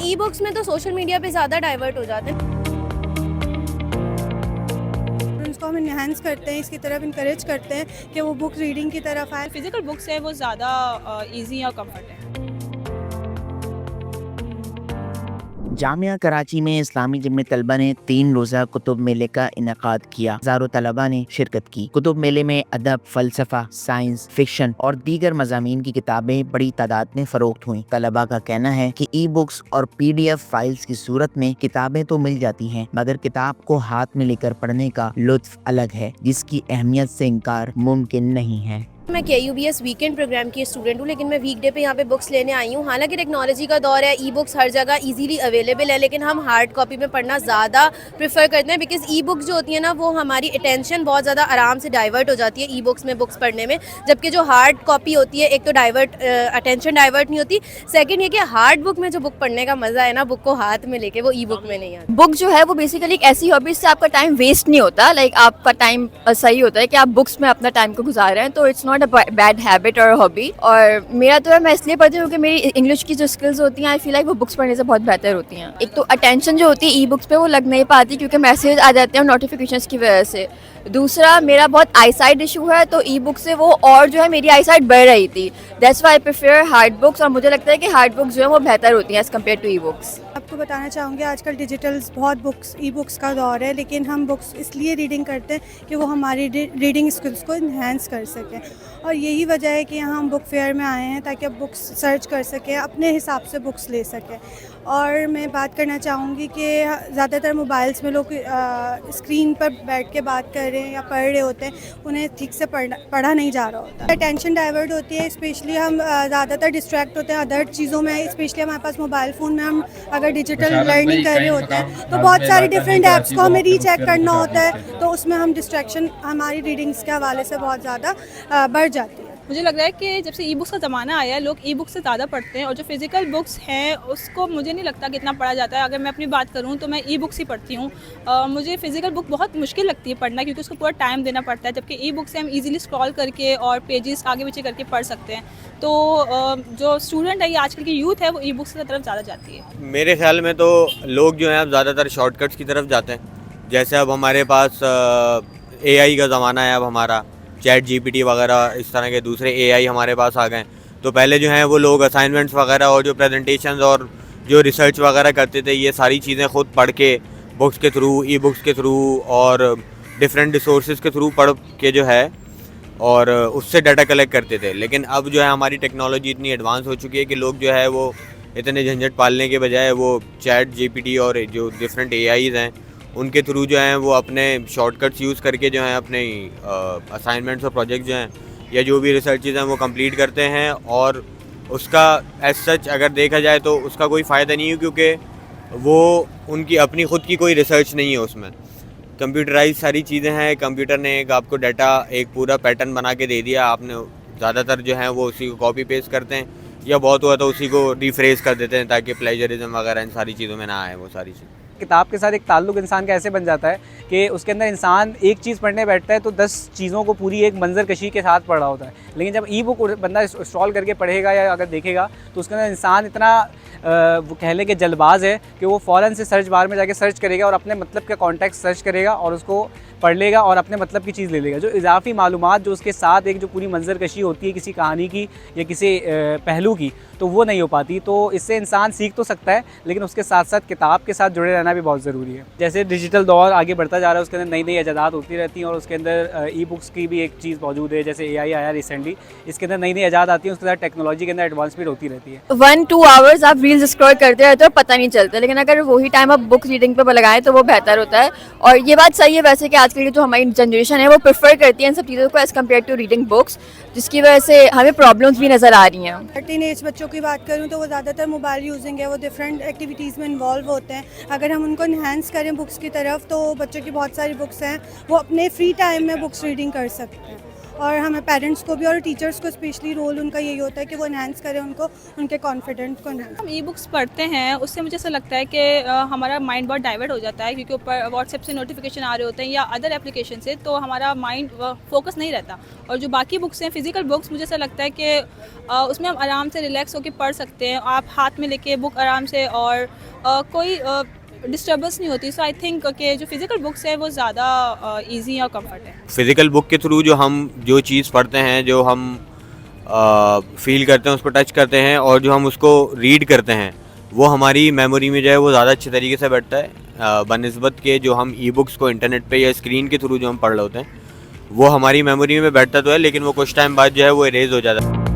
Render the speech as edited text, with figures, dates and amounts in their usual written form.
E books में तो social media पे ज़्यादा डाइवर्ट हो जाते हैं। उसको हम इन्हेंस करते हैं, इसकी तरफ इनकरेज करते हैं कि वो बुक रीडिंग की तरफ आए। फिजिकल बुक्स है वो ज़्यादा इजी और कंफर्ट है। जामिया कराची में इस्लामी जम्मे तलबा ने 3 रोज़ा कुतुब मेले का इनेकाद किया। हज़ारों तलबा ने शिरकत की। कुतुब मेले में अदब, फ़लसफ़ा, साइंस, फिक्शन और दीगर मज़ामीन की किताबें बड़ी तादाद में फ़रोख्त हुई। तलबा का कहना है कि ई बुक्स और PDF फाइल्स की सूरत में किताबें तो मिल जाती हैं, मगर किताब को हाथ में लेकर पढ़ने का लुत्फ़ अलग है, जिसकी अहमियत से इनकार मुमकिन नहीं है। मैं KUBS वीकेंड प्रोग्राम की स्टूडेंट हूँ, लेकिन मैं वीकडे पे यहाँ पे बुक्स लेने आई हूँ। हालांकि टेक्नोलॉजी का दौर है, ई बुक्स हर जगह इजीली अवेलेबल है, लेकिन हम हार्ड कॉपी में पढ़ना ज़्यादा प्रेफर करते हैं, बिकॉज ई बुक्स जो होती है ना, वो हमारी अटेंशन बहुत ज़्यादा आराम से डाइवर्ट हो जाती है ई बुक्स में बुक्स पढ़ने में। जबकि जो हार्ड कॉपी होती है, एक तो अटेंशन डाइवर्ट नहीं होती, सेकेंड ये कि हार्ड बुक में जो बुक पढ़ने का मज़ा है ना, बुक को हाथ में लेके, वो ई बुक में नहीं आता। बुक जो है वो बेसिकली एक ऐसी हॉबी से आपका टाइम वेस्ट नहीं होता, लाइक आपका टाइम सही होता है कि आप बुक्स में अपना टाइम को गुजार रहे हैं, तो it's not a bad habit और हॉबी। और मेरा तो है, मैं इसलिए पढ़ती हूँ कि मेरी इंग्लिश की जो स्किल्स होती हैं, आई फील लाइक वो बुक्स पढ़ने से बहुत बेहतर होती हैं। एक तो अटेंशन जो होती है ई बुक्स पे वो लग नहीं पाती क्योंकि मैसेज आ जाते हैं नोटिफिकेशंस की वजह से। दूसरा, मेरा बहुत आई साइड इशू है, तो ई बुक से वो और जो है मेरी आई साइड बढ़ रही थी। That's why I prefer hard books, और मुझे लगता है कि हार्ड बुक्स जो है वो बेहतर होती हैं as compare to e books. आपको बताना चाहूँगी, आजकल डिजिटल बहुत बुक्स ई बुक्स का दौर है, लेकिन हम बुक्स इसलिए रीडिंग करते हैं कि वो हमारी रीडिंग स्किल्स को इन्हेंस कर सकें। और यही वजह है कि यहाँ हम बुक फेयर में आए हैं ताकि आप बुक्स सर्च कर सकें, अपने हिसाब से बुक्स ले सकें। और मैं बात करना चाहूँगी कि ज़्यादातर मोबाइल्स में लोग स्क्रीन पर बैठ के बात कर रहे हैं या पढ़ रहे होते हैं, उन्हें ठीक से पढ़ा नहीं जा रहा होता। अटेंशन डाइवर्ट होती है, स्पेशली हम ज़्यादातर डिस्ट्रैक्ट होते हैं अदर चीज़ों में, स्पेशली हमारे पास मोबाइल फ़ोन में हम अगर डिजिटल लर्निंग कर रहे होते हैं तो बहुत सारी डिफरेंट ऐप्स को हमें रीचेक करना होता है, तो उसमें हम डिस्ट्रैक्शन हमारी रीडिंग्स के हवाले से बहुत ज़्यादा बढ़ जाती है। मुझे लग रहा है कि जब से ई बुक्स का ज़माना आया है, लोग ई बुक्स से ज़्यादा पढ़ते हैं, और जो फिज़िकल बुक्स हैं उसको मुझे नहीं लगता कि इतना पढ़ा जाता है। अगर मैं अपनी बात करूँ तो मैं ई बुक्स ही पढ़ती हूँ। मुझे फ़िज़िकल बुक बहुत मुश्किल लगती है पढ़ना, क्योंकि उसको पूरा टाइम देना पड़ता है, जबकि ई बुक से हम ईजिली स्क्रॉल करके और पेजेस आगे पीछे करके पढ़ सकते हैं। तो जो स्टूडेंट है, ये आजकल की यूथ है, वो ई बुक्स की तरफ ज़्यादा जाती है। मेरे ख्याल में तो लोग जो हैं अब ज़्यादातर शॉर्टकट्स की तरफ जाते हैं। जैसे अब हमारे पास AI का ज़माना है, अब हमारा चैट GPT वगैरह इस तरह के दूसरे AI हमारे पास आ गए। तो पहले जो हैं वो लोग असाइनमेंट्स वगैरह और जो प्रेजेंटेशंस और जो रिसर्च वगैरह करते थे, ये सारी चीज़ें ख़ुद पढ़ के बुक्स के थ्रू, ई बुक्स के थ्रू और डिफरेंट रिसोर्सेज के थ्रू पढ़ के जो है और उससे डाटा कलेक्ट करते थे। लेकिन अब जो है हमारी टेक्नोलॉजी इतनी एडवांस हो चुकी है कि लोग जो है वो इतने झंझट पालने के बजाय वो चैट GPT और जो डिफरेंट AIs हैं उनके थ्रू जो हैं वो अपने शॉर्टकट्स यूज़ करके जो हैं अपने असाइनमेंट्स और प्रोजेक्ट जो हैं या जो भी रिसर्चेज हैं वो कंप्लीट करते हैं। और उसका एज सच अगर देखा जाए तो उसका कोई फ़ायदा नहीं है, क्योंकि वो उनकी अपनी ख़ुद की कोई रिसर्च नहीं है। उसमें कंप्यूटराइज सारी चीज़ें हैं, कंप्यूटर ने एक आपको डाटा एक पूरा पैटर्न बना के दे दिया, आपने ज़्यादातर जो है वो उसी को कॉपी पेस्ट करते हैं या बहुत हुआ तो उसी को रिफ्रेश कर देते हैं ताकि प्लेजरिज्म वगैरह इन सारी चीज़ों में ना आए वो सारी चीज़। किताब के साथ एक ताल्लुक़ इंसान का ऐसे बन जाता है कि उसके अंदर इंसान एक चीज़ पढ़ने बैठता है तो 10 चीज़ों को पूरी एक मंजर कशी के साथ पढ़ रहा होता है। लेकिन जब ई बुक बंदा इंस्टॉल करके पढ़ेगा या अगर देखेगा तो उसके अंदर इंसान इतना वो कह लें कि जल्दबाज है कि वो फ़ौरन से सर्च बार में जाके सर्च करेगा और अपने मतलब का कॉन्टेक्स्ट सर्च करेगा और उसको पढ़ लेगा और अपने मतलब की चीज़ ले लेगा। जो इजाफी मालूमात जो उसके साथ एक जो पूरी मंजर कशी होती है किसी कहानी की या किसी पहलू की, तो वो नहीं हो पाती। तो इससे इंसान सीख तो सकता है, लेकिन उसके साथ साथ किताब के साथ जुड़े रहना भी बहुत ज़रूरी है। जैसे डिजिटल दौर आगे बढ़ता जा रहा है, उसके अंदर नई नई ईजादात होती रहती हैं और उसके अंदर ई बुक्स की भी एक चीज़ मौजूद है। जैसे AI आया रिसेंटली, इसके अंदर नई नई ईजाद आती है, उसके साथ टेक्नोलॉजी के अंदर एडवांसमेंट होती रहती है। 1-2 आवर्स आप रील्स स्क्रॉल करते रहते हो, पता नहीं चलता, लेकिन अगर वही टाइम आप बुक रीडिंग पे लगाएं तो वो बेहतर होता है। और ये बात सही है वैसे कि आजकल की जो हमारी जनरेशन है वो प्रेफर करती है इन सब चीज़ों को as compare to reading books, जिसकी वजह से हमें प्रॉब्लम्स भी नज़र आ रही हैं। टीनेज बच्चों की बात करूँ तो वो ज़्यादातर मोबाइल यूजिंग है, वो डिफरेंट एक्टिविटीज़ में इन्वॉल्व होते हैं। अगर हम उनको इन्हेंस करें बुक्स की तरफ तो बच्चों की बहुत सारी बुक्स हैं, वो अपने फ्री टाइम में बुक्स रीडिंग कर सकते हैं। और हमें पेरेंट्स को भी और टीचर्स को स्पेशली रोल उनका यही होता है कि वो इन्हेंस करें उनको, उनके कॉन्फिडेंस को enhance। हम ई बुक्स पढ़ते हैं उससे मुझे ऐसा लगता है कि हमारा माइंड बहुत डाइवर्ट हो जाता है, क्योंकि ऊपर व्हाट्सएप से नोटिफिकेशन आ रहे होते हैं या अदर एप्लीकेशन से, तो हमारा माइंड फोकस नहीं रहता। और जो बाकी बुक्स हैं, फिजिकल बुक्स, मुझे ऐसा लगता है कि उसमें हम आराम से रिलैक्स होकर पढ़ सकते हैं, आप हाथ में लेके बुक आराम से, और कोई डिस्टर्बेंस नहीं होती। सो आई थिंक कि जो फिजिकल बुक्स है वो ज़्यादा ईजी और कम्फर्ट है। फिज़िकल बुक के थ्रू जो चीज़ पढ़ते हैं, जो हम फील करते हैं, उस पर टच करते हैं, और जो हम उसको रीड करते हैं, वो हमारी मेमोरी में जो है वो ज़्यादा अच्छे तरीके से बैठता है बनिस्बत के जो हम ई बुक्स को इंटरनेट पे या स्क्रीन के थ्रू जो हम पढ़ रहे होते हैं, वो हमारी मेमोरी में बैठता तो है, लेकिन वो कुछ टाइम बाद जो है वो इरेज हो जाता है।